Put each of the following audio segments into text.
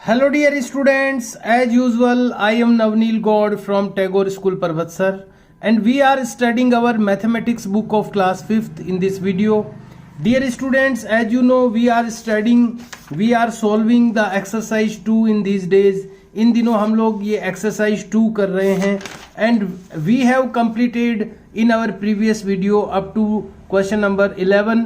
Hello dear students, as usual I am Navneel God from Tagore School Parvatsar and we are studying our mathematics book of class 5th in this video. Dear students, as you know we are solving the exercise 2 in these days. इन दिनों हम लोग ये exercise 2 कर रहे हैं and we have completed in our previous video up to question number 11.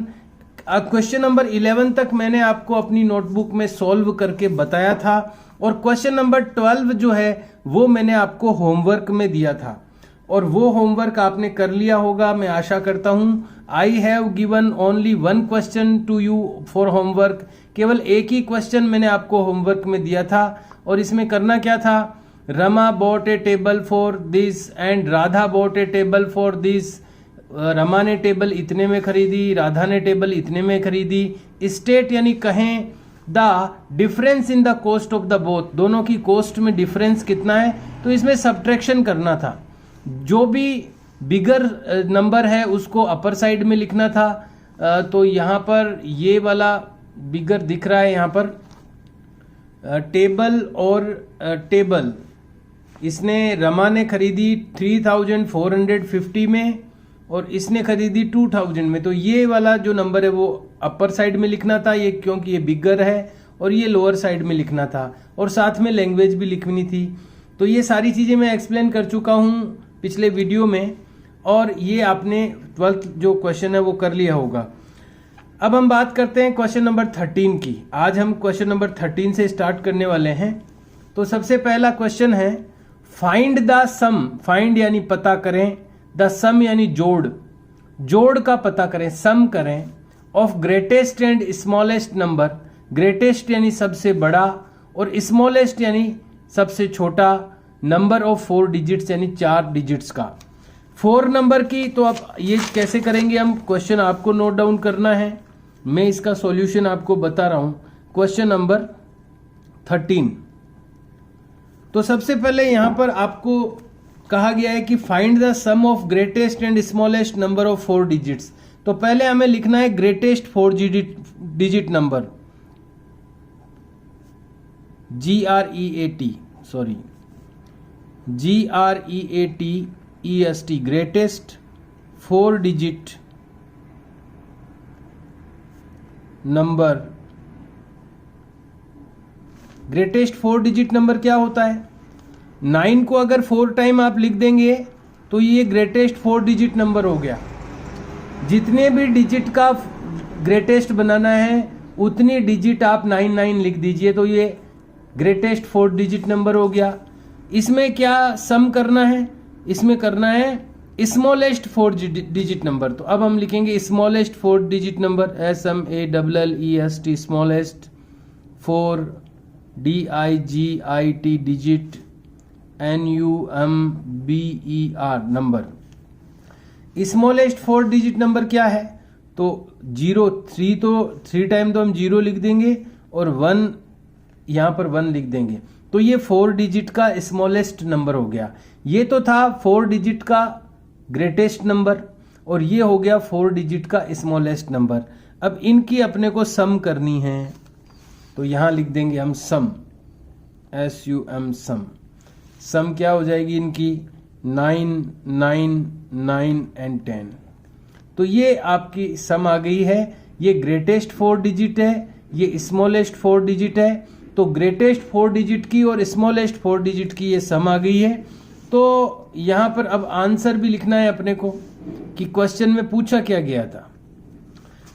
Question number 11 तक मैंने आपको अपनी नोटबुक में सॉल्व करके बताया था और क्वेश्चन नंबर 12 जो है वो मैंने आपको होमवर्क में दिया था और वो होमवर्क आपने कर लिया होगा, मैं आशा करता हूं. I have given only one question to you for homework. केवल एक ही क्वेश्चन मैंने आपको होमवर्क में दिया था और इसमें करना क्या था. Rama bot A table for this and Radha bot A table for this. Rama ने टेबल इतने में खरीदी, राधा ने टेबल इतने में खरीदी. स्टेट यानी कहें the difference in the cost of the both, दोनों की कॉस्ट में डिफरेंस कितना है. तो इसमें सब्ट्रैक्शन करना था. जो भी बिगर नंबर है उसको अपर साइड में लिखना था. तो यहाँ पर ये वाला बिगर दिख रहा है, यहाँ पर टेबल और टेबल इसने रमा ने खरीदी 3450 में और इसने खरीदी 2000 में. तो ये वाला जो नंबर है वो अपर साइड में लिखना था, ये क्योंकि ये बिगर है, और ये लोअर साइड में लिखना था और साथ में लैंग्वेज भी लिखनी थी. तो ये सारी चीज़ें मैं एक्सप्लेन कर चुका हूँ पिछले वीडियो में और ये आपने 12th जो क्वेश्चन है वो कर लिया होगा. अब हम बात करते हैं क्वेश्चन नंबर 13 की. आज हम क्वेश्चन नंबर 13 से स्टार्ट करने वाले हैं. तो सबसे पहला क्वेश्चन है फाइंड द सम. फाइंड यानी पता करें, द सम यानी जोड़, जोड़ का पता करें, सम करें, of greatest and smallest number. Greatest यानी सबसे बड़ा और स्मॉलेस्ट यानी सबसे छोटा नंबर ऑफ 4 डिजिट्स यानी 4 डिजिट्स का. 4 नंबर की तो अब ये कैसे करेंगे हम, क्वेश्चन आपको नोट डाउन करना है, मैं इसका सॉल्यूशन आपको बता रहा हूं. Question number 13. तो सबसे पहले यहां पर आपको कहा गया है कि find the sum of greatest and smallest number of 4 digits. तो पहले हमें लिखना है greatest 4 digit number, GREATEST, greatest 4 digit number. Greatest 4 digit number क्या होता है. 9 को अगर 4 टाइम आप लिख देंगे तो ये ग्रेटेस्ट 4 डिजिट नंबर हो गया. जितने भी डिजिट का ग्रेटेस्ट बनाना है उतनी डिजिट आप 99 लिख दीजिए तो ये ग्रेटेस्ट 4 डिजिट नंबर हो गया. इसमें क्या सम करना है, इसमें करना है स्मॉलेस्ट 4 डिजिट नंबर. तो अब हम लिखेंगे smallest 4 digit number, SMALLEST, smallest 4 DIGIT digit NUMBER number. Smallest 4 digit number क्या है. तो 0, 3 तो 3 टाइम तो हम 0 लिख देंगे और 1 यहां पर 1 लिख देंगे. तो ये 4 डिजिट का स्मॉलेस्ट नंबर हो गया. ये तो था 4 डिजिट का ग्रेटेस्ट नंबर और ये हो गया 4 डिजिट का स्मॉलेस्ट नंबर. अब इनकी अपने को सम करनी है तो यहां लिख देंगे हम सम, SUM सम. सम क्या हो जाएगी इनकी 9, 9, 9 एंड 10. तो ये आपकी सम आ गई है. ये ग्रेटेस्ट 4 डिजिट है, ये स्मॉलेस्ट 4 डिजिट है. तो ग्रेटेस्ट 4 डिजिट की और स्मॉलेस्ट 4 डिजिट की ये सम आ गई है. तो यहां पर अब आंसर भी लिखना है अपने को कि क्वेश्चन में पूछा क्या गया था.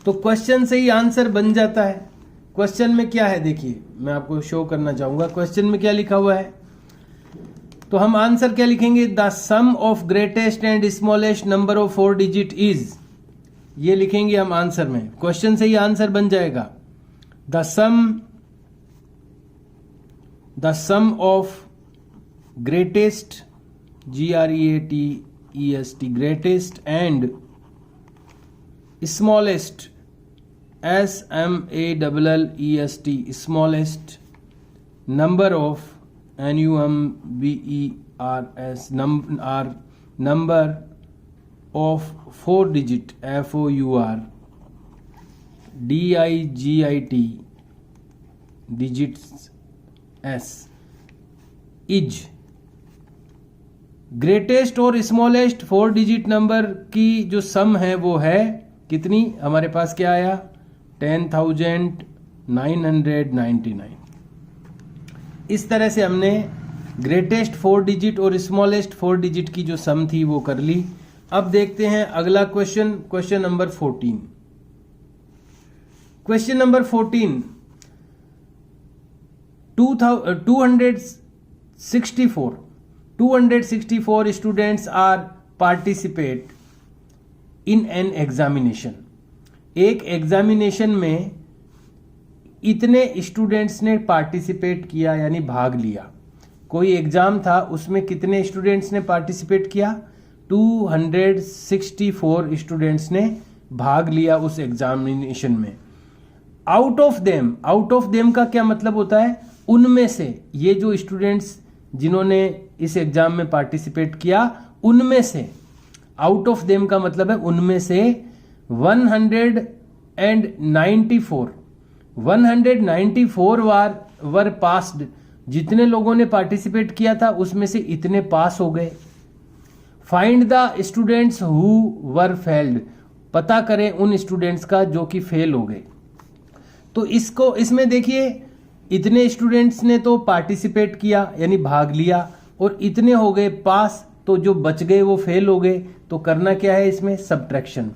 तो क्वेश्चन से ही आंसर बन जाता है. क्वेश्चन में क्या है देखिए, मैं आपको शो करना चाहूंगा क्वेश्चन में क्या लिखा हुआ है. तो हम आंसर क्या लिखेंगे, the sum of greatest and smallest number of 4 digit is, ये लिखेंगे हम आंसर में. क्वेश्चन से ही आंसर बन जाएगा. The sum of greatest GREATEST greatest and smallest SMALLEST smallest number of NUMBERS number of 4 digit FOUR DIGIT digits S is greatest और smallest 4 digit number की जो सम है वो है कितनी, हमारे पास क्या आया 10,999। इस तरह से हमने ग्रेटेस्ट 4 डिजिट और स्मॉलेस्ट 4 डिजिट की जो सम थी वो कर ली। अब देखते हैं अगला question, question number 14। Question number 14, 264 students are participate in an examination. एक एग्जामिनेशन में इतने स्टूडेंट्स ने पार्टिसिपेट किया यानी भाग लिया। कोई एग्जाम था, उसमें कितने स्टूडेंट्स ने पार्टिसिपेट किया, 264 स्टूडेंट्स ने भाग लिया उस एग्जामिनेशन में। आउट ऑफ देम का क्या मतलब होता है, उनमें से, ये जो स्टूडेंट्स जिन्होंने इस एग्जाम में पार्टिसिपेट किया उनमें से, आउट ऑफ देम का मतलब है उनमें से 194 वर पास्ड। जितने लोगों ने पार्टिसिपेट किया था उसमें से इतने पास हो गए। Find the students who were failed, पता करें उन स्टूडेंट्स का जो कि फेल हो गए। तो इसमें देखिए इतने स्टूडेंट्स ने तो पार्टिसिपेट किया यानी भाग लिया और इतने हो गए पास, तो जो बच गए वो फेल हो गए। तो करना क्या है इसमें, सब्ट्रैक्शन।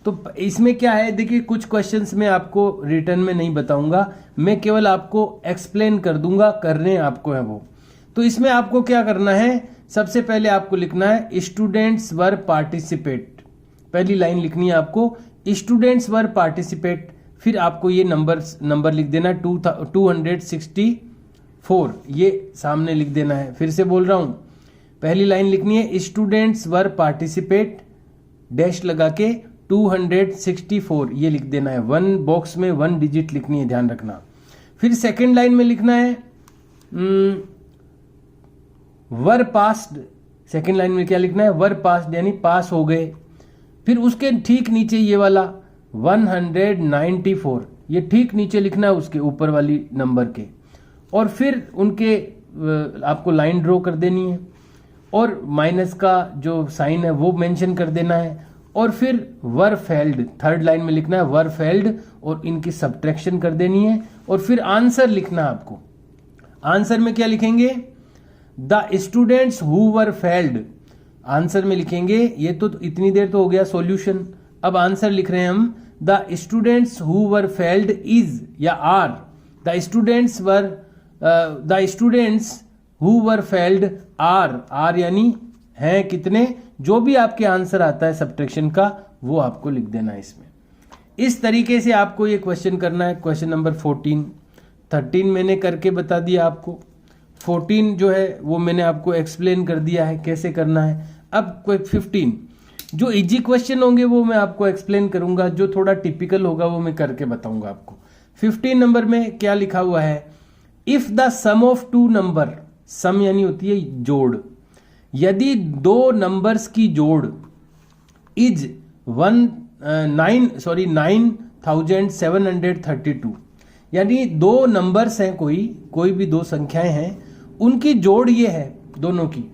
तो इसमें क्या है देखिए, कुछ क्वेश्चंस मैं आपको रिटर्न में नहीं बताऊंगा, मैं केवल आपको एक्सप्लेन कर दूंगा, करने आपको है वो। तो इसमें आपको क्या करना है, सबसे पहले आपको लिखना है स्टूडेंट्स वर पार्टिसिपेट। पहली लाइन लिखनी है आपको स्टूडेंट्स वर पार्टिसिपेट, फिर आपको ये नंबर लिख देना 264, ये सामने लिख देना है। फिर से बोल रहा हूं, पहली लाइन लिखनी है स्टूडेंट्स वर पार्टिसिपेट डैश लगा के 264 ये लिख देना है। 1 बॉक्स में 1 डिजिट लिखनी है, ध्यान रखना। फिर सेकेंड लाइन में लिखना है वर पास्ड। सेकेंड लाइन में क्या लिखना है, वर पास्ड यानी पास हो गए। फिर उसके ठीक नीचे ये वाला 194, ये ठीक नीचे लिखना है उसके ऊपर वाली नंबर के। और फिर उनके आपको लाइन ड्रॉ कर देनी है और माइनस का जो साइन है वो मेंशन कर देना है। और फिर वर फेल्ड, थर्ड लाइन में लिखना है वर फेल्ड और इनकी सब्ट्रैक्शन कर देनी है। और फिर आंसर लिखना है आपको। आंसर में क्या लिखेंगे, the students who were failed. Answer में लिखेंगे, ये तो इतनी देर तो हो गया सॉल्यूशन, अब आंसर लिख रहे हैं हम, the students who were failed is या are, the students who were failed are यानी हैं कितने, जो भी आपके आंसर आता है सब्ट्रैक्शन का वो आपको लिख देना है इसमें। इस तरीके से आपको ये क्वेश्चन करना है। क्वेश्चन नंबर 13 मैंने करके बता दिया आपको, 14 जो है वो मैंने आपको एक्सप्लेन कर दिया है कैसे करना है। अब 15 जो इजी क्वेश्चन होंगे वो मैं आपको एक्सप्लेन करूंगा, जो थोड़ा टिपिकल होगा वो मैं करके बताऊंगा आपको। 15 नंबर में क्या लिखा हुआ है, if the sum of 2 number, sum यानी होती है जोड़, यदि 2 नंबर्स की जोड़ इज 9,732, यानी 2 नंबर्स हैं, कोई भी 2 संख्याएं हैं, उनकी जोड़ ये है दोनों की,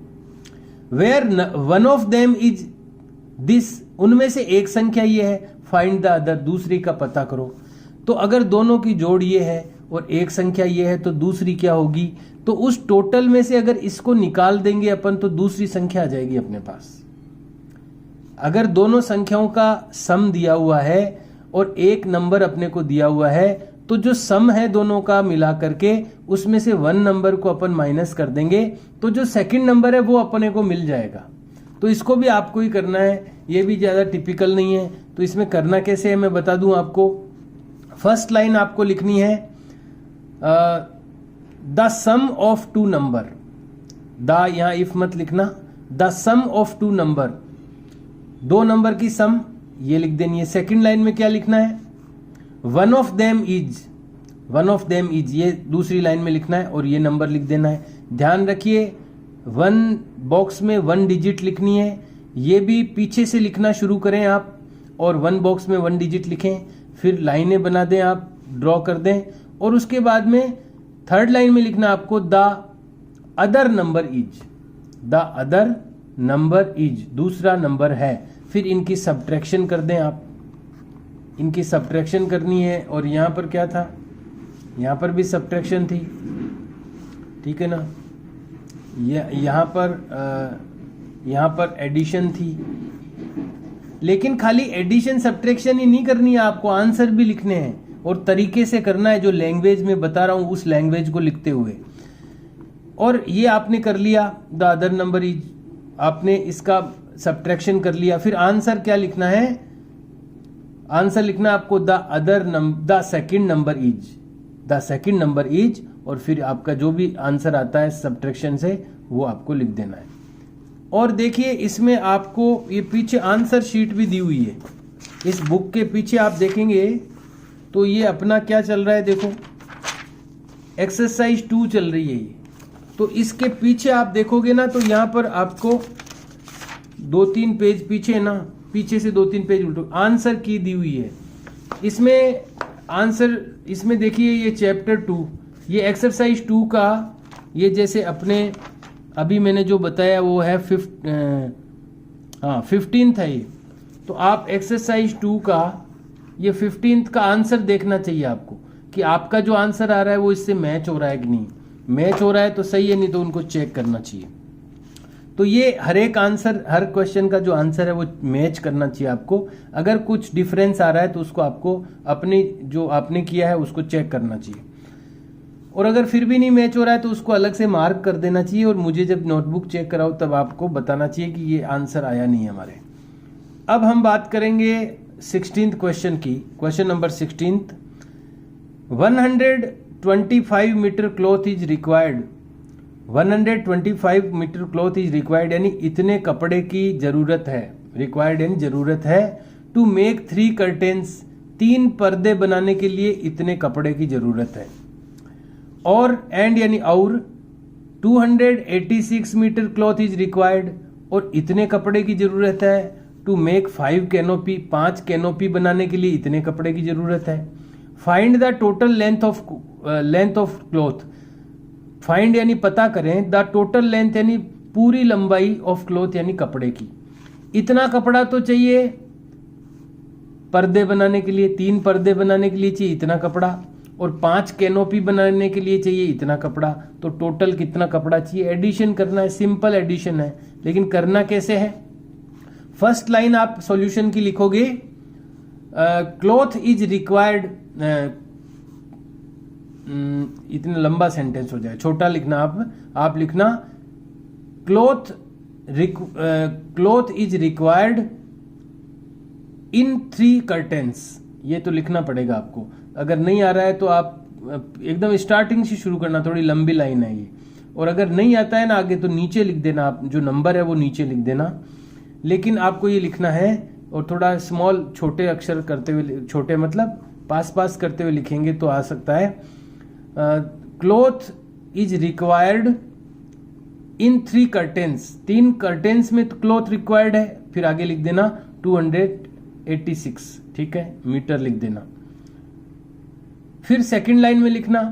where one of them is this, उनमें से एक संख्या ये है, फाइंड द अदर, दूसरी का पता करो। तो अगर दोनों की जोड़ ये है और एक संख्या ये है तो दूसरी क्या होगी, तो उस टोटल में से अगर इसको निकाल देंगे अपन तो दूसरी संख्या आ जाएगी अपने पास। अगर दोनों संख्याओं का सम दिया हुआ है और एक नंबर अपने को दिया हुआ है, तो जो सम है दोनों का मिला करके उसमें से 1 नंबर को अपन माइनस कर देंगे तो जो सेकंड नंबर है वो अपने को मिल जाएगा। तो इसको भी आपको ही करना है, ये भी ज्यादा टिपिकल नहीं है। तो इसमें करना कैसे है मैं बता दूं आपको। फर्स्ट लाइन आपको लिखनी है the sum of 2 number, the यहां इफ मत लिखना, the sum of 2 number, 2 number की सम ये लिख देनी है। सेकंड लाइन में क्या लिखना है, वन ऑफ देम इज, ये दूसरी लाइन में लिखना है और ये नंबर लिख देना है। ध्यान रखिए 1 बॉक्स में 1 डिजिट लिखनी है, ये भी पीछे से लिखना शुरू करें आप और 1 बॉक्स में 1 डिजिट लिखें, फिर लाइनें बना दें आप, ड्रॉ कर दें और उसके बाद में थर्ड लाइन में लिखना आपको the other number is, the other number is, दूसरा नंबर है। फिर इनकी सब्ट्रैक्शन कर दें आप, इनकी सब्ट्रैक्शन करनी है। और यहां पर क्या था, यहां पर भी सब्ट्रैक्शन थी, ठीक है ना। यहां पर एडिशन थी, लेकिन खाली एडिशन सब्ट्रैक्शन ही नहीं करनी है, आपको आंसर भी लिखने हैं और तरीके से करना है, जो लैंग्वेज में बता रहा हूं उस लैंग्वेज को लिखते हुए। और ये आपने कर लिया, द अदर नंबर इज, आपने इसका सब्ट्रैक्शन कर लिया। फिर आंसर क्या लिखना है, आंसर लिखना आपको the second number is, the second number is, और फिर आपका जो भी आंसर आता है सब्ट्रैक्शन से वो आपको लिख देना है। और देखिए इसमें आपको ये पीछे आंसर शीट भी दी हुई है, इस बुक के पीछे आप देखेंगे तो ये अपना क्या चल रहा है, देखो एक्सरसाइज 2 चल रही है ये। तो इसके पीछे आप देखोगे ना तो यहाँ पर आपको 2-3 पेज पीछे ना, पीछे से 2-3 पेज उल्टो आंसर की दी हुई है। इसमें आंसर, इसमें देखिए ये चैप्टर 2, ये एक्सरसाइज 2 का, ये जैसे अपने अभी मैंने जो बताया वो है 15th है ये। तो आप एक्सरसाइज 2 का ये 15th का आंसर देखना चाहिए आपको कि आपका जो आंसर आ रहा है वो इससे मैच हो रहा है कि नहीं। मैच हो रहा है तो सही है, नहीं तो उनको चेक करना चाहिए। तो ये हर एक आंसर, हर क्वेश्चन का जो आंसर है वो मैच करना चाहिए आपको। अगर कुछ डिफरेंस आ रहा है तो उसको आपको अपनी जो आपने किया है उसको चेक करना चाहिए। और अगर फिर भी नहीं मैच हो रहा है तो उसको अलग से मार्क कर देना चाहिए, और मुझे जब नोटबुक चेक कराओ तब आपको बताना चाहिए कि ये आंसर आया नहीं है हमारे। अब हम बात करेंगे 16th क्वेश्चन की। Question number 16, 125 metre cloth is required, 125 metre cloth is required यानी इतने कपड़े की जरूरत है, रिक्वायर्ड यानी जरूरत है, टू मेक 3 कर्टेन्स, 3 पर्दे बनाने के लिए इतने कपड़े की जरूरत है। और एंड यानी और 286 मीटर क्लॉथ इज रिक्वायर्ड, और इतने कपड़े की जरूरत है, टू मेक 5 कैनोपी, 5 कैनोपी बनाने के लिए इतने कपड़े की जरूरत है। Find the total length of cloth, find यानी पता करें, द टोटल लेंथ यानी पूरी लंबाई ऑफ क्लॉथ यानी कपड़े की। इतना कपड़ा तो चाहिए पर्दे बनाने के लिए, 3 पर्दे बनाने के लिए चाहिए इतना कपड़ा, और 5 कैनोपी बनाने के लिए चाहिए इतना कपड़ा। तो टोटल कितना कपड़ा चाहिए, एडिशन करना है, सिंपल एडिशन है, लेकिन करना कैसे है। फर्स्ट लाइन आप सॉल्यूशन की लिखोगे, क्लॉथ इज रिक्वायर्ड, इतना लंबा सेंटेंस हो जाए, छोटा लिखना आप लिखना cloth is required in 3 curtains, ये तो लिखना पड़ेगा आपको। अगर नहीं आ रहा है तो आप एकदम स्टार्टिंग से शुरू करना, थोड़ी लंबी लाइन है ये। और अगर नहीं आता है ना आगे तो नीचे लिख देना, आप जो नंबर है वो नीचे लिख देना, लेकिन आपको ये लिखना है। और थोड़ा स्मॉल छोटे अक्षर करते हुए, छोटे मतलब पास करते हुए लिखेंगे तो आ सकता है, cloth is required in 3 curtains, 3 curtains में क्लॉथ रिक्वायर्ड है, फिर आगे लिख देना 286, ठीक है, मीटर लिख देना। फिर सेकंड लाइन में लिखना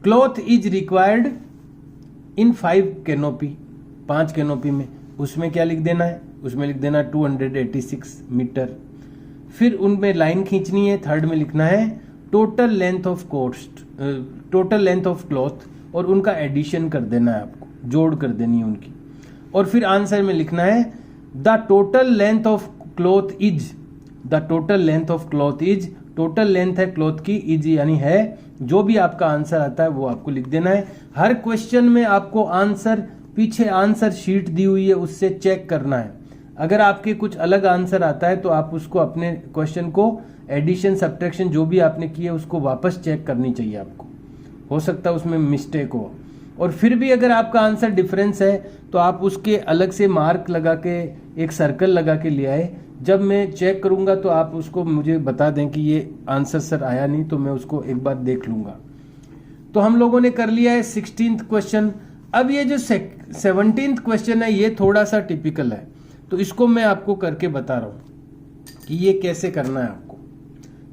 cloth is required in 5 canopy, 5 canopy में, उसमें क्या लिख देना है, उसमें लिख देना 286 मीटर। फिर उनमें लाइन खींचनी है, थर्ड में लिखना है टोटल लेंथ ऑफ क्लॉथ, और उनका एडिशन कर देना है आपको, जोड़ कर देनी है उनकी। और फिर आंसर में लिखना है the total length of cloth is, the total length of cloth is, total length है क्लॉथ की, इज यानी है, जो भी आपका आंसर आता है वो आपको लिख देना है। हर क्वेश्चन में आपको आंसर, पीछे आंसर शीट दी हुई है उससे चेक करना है। अगर आपके कुछ अलग आंसर आता है तो आप उसको अपने क्वेश्चन को एडिशन सब्ट्रैक्शन जो भी आपने किया उसको वापस चेक करनी चाहिए आपको, हो सकता है उसमें मिस्टेक हो। और फिर भी अगर आपका आंसर डिफरेंस है तो आप उसके अलग से मार्क लगा के, एक सर्कल लगा के ले आए। जब मैं चेक करूंगा तो आप उसको मुझे बता दें कि ये आंसर सर आया नहीं, तो मैं उसको एक बार देख लूंगा। तो हम लोगों ने कर लिया है 16th क्वेश्चन। अब ये जो 17th क्वेश्चन है ये थोड़ा सा टिपिकल है, तो इसको मैं आपको करके बता रहा हूं कि ये कैसे करना है आपको।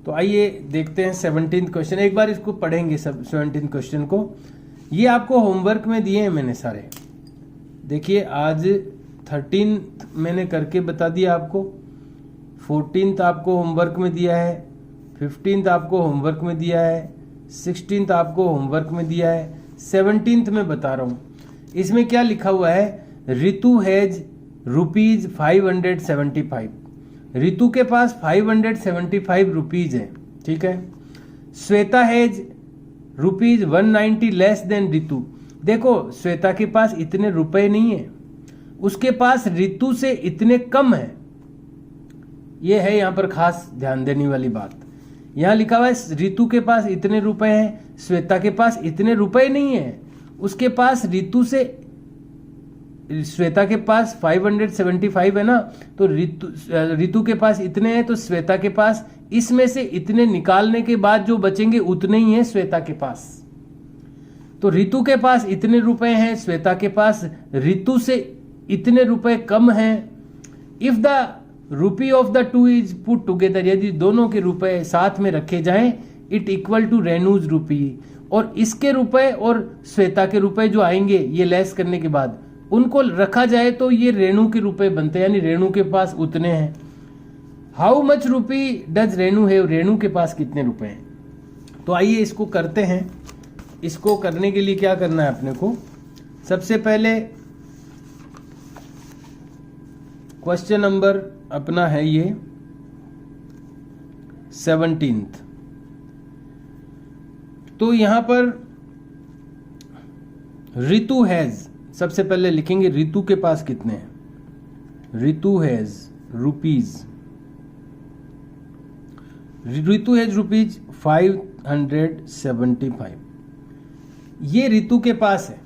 तो आइए देखते हैं 17th क्वेश्चन, एक बार इसको पढ़ेंगे सब 17th क्वेश्चन को। ये आपको होमवर्क में दिए हैं मैंने सारे, देखिए आज 13th मैंने करके बता दिया आपको, 14th आपको होमवर्क में दिया है, 15th आपको होमवर्क में दिया है, 16th आपको होमवर्क में दिया है, 17th में बता रहा हूँ। इसमें क्या लिखा हुआ है, रितु हैज ₹575। रितु के पास 575 रुपीज है, ठीक है। Shweta has ₹190 less than Ritu. देखो श्वेता के पास इतने रुपए नहीं है, उसके पास रितु से इतने कम है। ये है यहां पर खास ध्यान देने वाली बात। यहां लिखा हुआ है रितु के पास इतने रुपए हैं, श्वेता के पास इतने रुपए नहीं है। उसके पास रितु से, श्वेता के पास 575 है ना, तो रितु के पास इतने हैं, तो श्वेता के पास इसमें से इतने निकालने के बाद जो बचेंगे उतने ही हैं श्वेता के पास। तो रितु के पास इतने रुपए हैं, श्वेता के पास रितु से इतने रुपए कम हैं। If the rupee of the two is put together, यदि दोनों के रुपए साथ में रखे जाएं, इट इक्वल टू रेनूज रूपी। और इसके रुपए और श्वेता के रुपए जो आएंगे ये लेस करने के बाद, उनको रखा जाए तो ये रेणु के रुपए बनते हैं, यानी रेणु के पास उतने हैं। How much rupee does Renu है, रेणु के पास कितने रुपए हैं। तो आइए इसको करते हैं। इसको करने के लिए क्या करना है अपने को, सबसे पहले क्वेश्चन नंबर अपना है ये 17th। तो यहां पर रितु हैज, सबसे पहले लिखेंगे रितु के पास कितने हैं। Ritu has rupees, Ritu has rupees 575। ये रितु के पास है,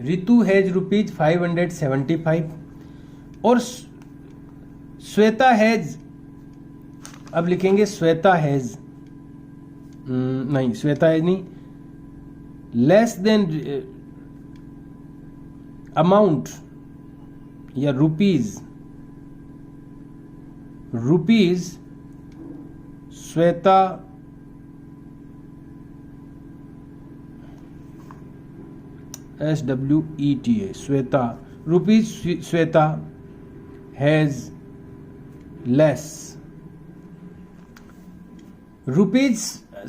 रितु हैज रुपीज 575। और श्वेता हैज, अब लिखेंगे श्वेता हैज, नहीं श्वेता हैज नहीं, लेस देन अमाउंट या rupees, Shweta SWETA, Shweta rupees, Shweta has less, rupees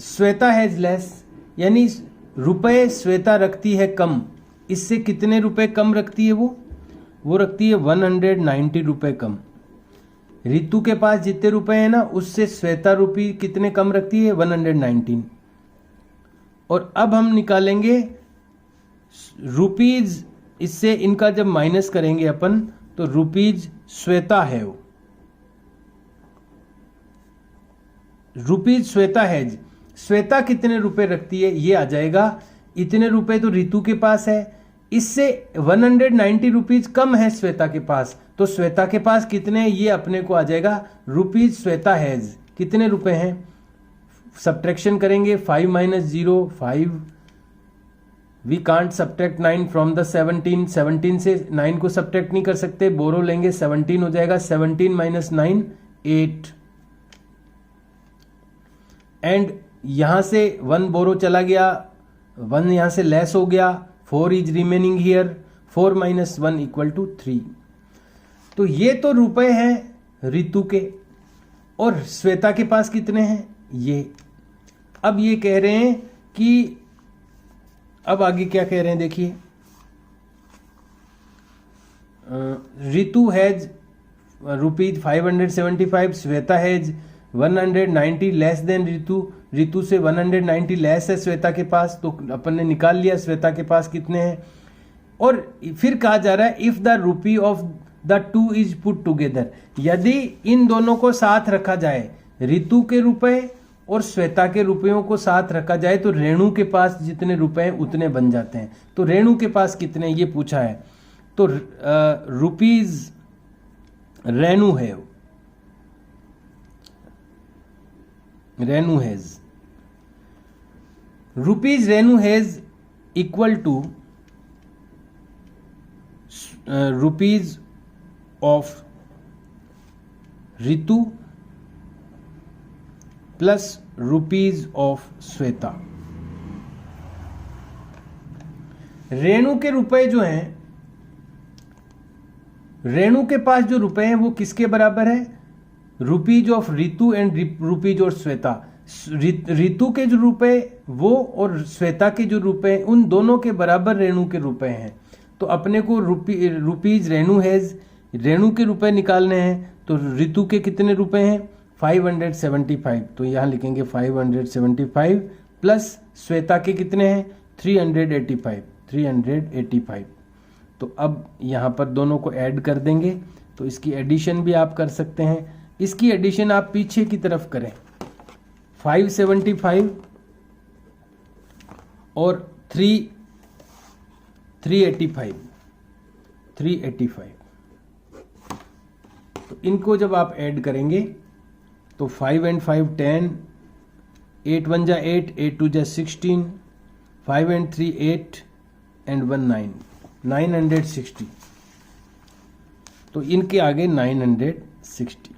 Shweta has less, यानी रुपए श्वेता रखती है कम। इससे कितने रुपए कम रखती है वो रखती है 190 रुपए कम। रितु के पास जितने रुपए हैं ना, उससे श्वेता रुपी कितने कम रखती है, 119। और अब हम निकालेंगे रुपीज, इससे इनका जब माइनस करेंगे अपन, तो रुपीज श्वेता है, वो रुपीज श्वेता हैज, श्वेता कितने रुपए रखती है ये आ जाएगा। इतने रुपए तो रितु के पास है, इससे 190 रुपीज कम है श्वेता के पास, तो श्वेता के पास कितने हैं ये अपने को आ जाएगा। रुपीज श्वेता हैज कितने रुपए हैं, सब्ट्रैक्शन करेंगे 5 - 0 5, we can't subtract 9 from the 17। 17 से 9 को सब्ट्रैक्ट नहीं कर सकते, बोरो लेंगे 17 हो जाएगा, 17 - 9 8। एंड यहां से 1 बोरो चला गया, 1 यहां से लेस हो गया, 4 इज रिमेनिंग हियर, 4 - 1 = 3। तो ये तो रुपए हैं रितु के, और श्वेता के पास कितने हैं ये। अब ये कह रहे हैं कि, अब आगे क्या कह रहे हैं देखिए, Ritu has rupees 575, Shweta has 190 less than Ritu, Ritu से 190 लेस है श्वेता के पास, तो अपन ने निकाल लिया श्वेता के पास कितने हैं। और फिर कहा जा रहा है if the rupee of the two is put together, यदि इन दोनों को साथ रखा जाए, रितु के रुपए और श्वेता के रुपयों को साथ रखा जाए, तो रेणु के पास जितने रुपए हैं उतने बन जाते हैं। तो रेणु के पास कितने ये पूछा है, तो रुपीज रेणु है, Renu has, rupees Renu has equal to rupees of Ritu plus rupees of Shweta. Renu के रुपए जो हैं, रेणु के पास जो रुपए हैं वो किसके बराबर है? Rupees of Ritu and rupees of Shweta. Ritu के जो रुपए वो और श्वेता के जो रुपए उन दोनों के बराबर रेणु के रुपए हैं। तो अपने को रुपीज रेणु हैज, रेणु के रुपए निकालने हैं। तो रितु के कितने रुपए हैं? 575। तो यहां लिखेंगे 575 प्लस श्वेता के कितने हैं? 385। तो अब यहां पर दोनों को ऐड कर देंगे। तो इसकी एडिशन भी आप कर सकते हैं। इसकी एडिशन आप पीछे की तरफ करें। 575 और 385। तो इनको जब आप ऐड करेंगे तो 5 and 5 10, 8 1 जा 8, 8 2 जा 16, 5 and 3 8 and 1 9, 960। तो इनके आगे 960।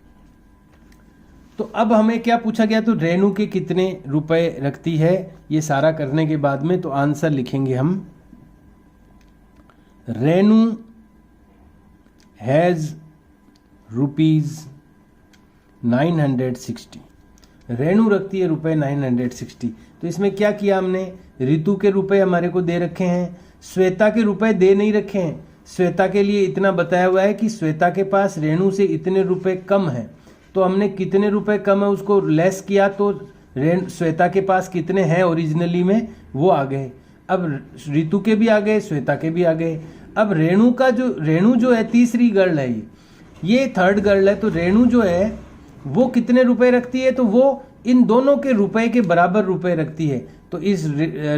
तो अब हमें क्या पूछा गया? तो रेणु के कितने रुपए रखती है। ये सारा करने के बाद में तो आंसर लिखेंगे हम, रेणु हैज रुपीज 960। रेणु रखती है रुपए 960। तो इसमें क्या किया हमने? ऋतु के रुपए हमारे को दे रखे हैं, श्वेता के रुपए दे नहीं रखे हैं। श्वेता के लिए इतना बताया हुआ है कि श्वेता के पास रेणु से इतने रुपए कम है। तो हमने कितने रुपए कम है उसको लेस किया, तो श्वेता के पास कितने हैं ओरिजिनली में वो आ गए। अब ऋतु के भी आ गए, श्वेता के भी आ गए। अब रेणु जो है तीसरी गर्ल है, ये थर्ड गर्ल है। तो रेणु जो है वो कितने रुपए रखती है? तो वो इन दोनों के रुपए के बराबर रुपए रखती है। तो इस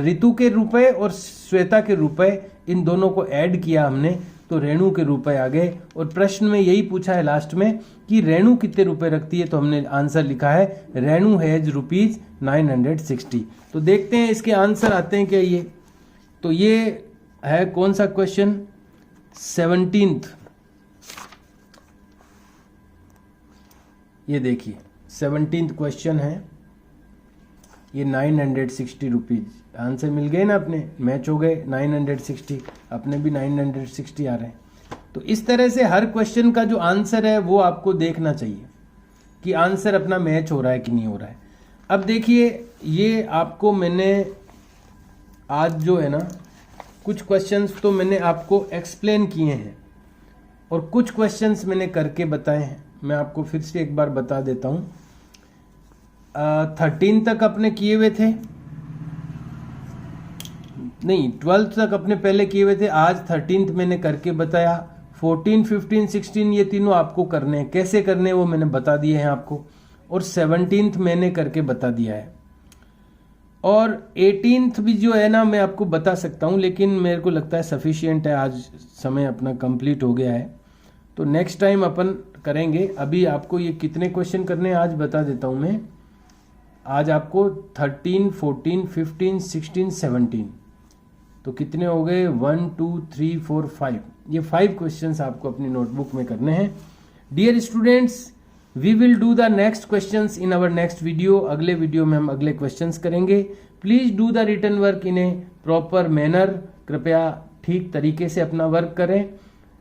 ऋतु के रुपए और श्वेता के रुपए इन दोनों को ऐड किया हमने, तो रेणु के रुपए आ गए। और प्रश्न में यही पूछा है लास्ट में कि रेणु कितने रुपए रखती है। तो हमने आंसर लिखा है रेणु हैज रुपीज 960। तो देखते हैं इसके आंसर आते हैं क्या ये। तो ये है कौन सा क्वेश्चन? 17th। ये देखिए 17th क्वेश्चन है। ये 960 रुपीज। आंसर मिल गए ना, अपने मैच हो गए। 960 अपने भी 960 आ रहे हैं। तो इस तरह से हर क्वेश्चन का जो आंसर है वो आपको देखना चाहिए कि आंसर अपना मैच हो रहा है कि नहीं हो रहा है। अब देखिए, ये आपको मैंने आज जो है ना कुछ क्वेश्चंस तो मैंने आपको एक्सप्लेन किए हैं और कुछ क्वेश्चंस मैंने करके बताए हैं। मैं आपको फिर से एक बार बता देता हूं। 13 तक अपने किए हुए थे, नहीं 12th तक अपने पहले किए हुए थे। आज 13th मैंने करके बताया। 14, 15, 16 ये तीनों आपको करने हैं। कैसे करने हैं वो मैंने बता दिए हैं आपको। और 17th मैंने करके बता दिया है। और 18th भी जो है ना मैं आपको बता सकता हूं, लेकिन मेरे को लगता है सफिशिएंट है। आज समय अपना कंप्लीट हो गया है, तो नेक्स्ट टाइम अपन करेंगे। अभी आपको ये कितने क्वेश्चन करने हैं आज बता देता हूं मैं। आज आपको 13, 14, 15, 16, 17 तो कितने हो गए? 1 2 3 4 5। ये 5 क्वेश्चंस आपको अपनी नोटबुक में करने हैं। Dear students, we will do the next questions in our next video. अगले वीडियो में हम अगले क्वेश्चंस करेंगे। Please do the written work in a proper manner. कृपया ठीक तरीके से अपना वर्क करें।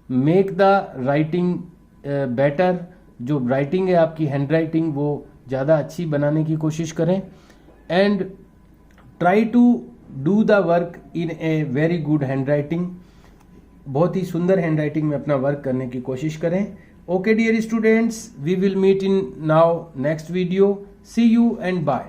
Make the writing better. जो राइटिंग है आपकी हैंड राइटिंग वो ज़्यादा अच्छी बनाने की कोशिश करें। And try to do the work in a very good handwriting. बहुत ही सुंदर हैंड राइटिंग में अपना वर्क करने की कोशिश करें। Okay dear students, we will meet in now next video. See you and bye.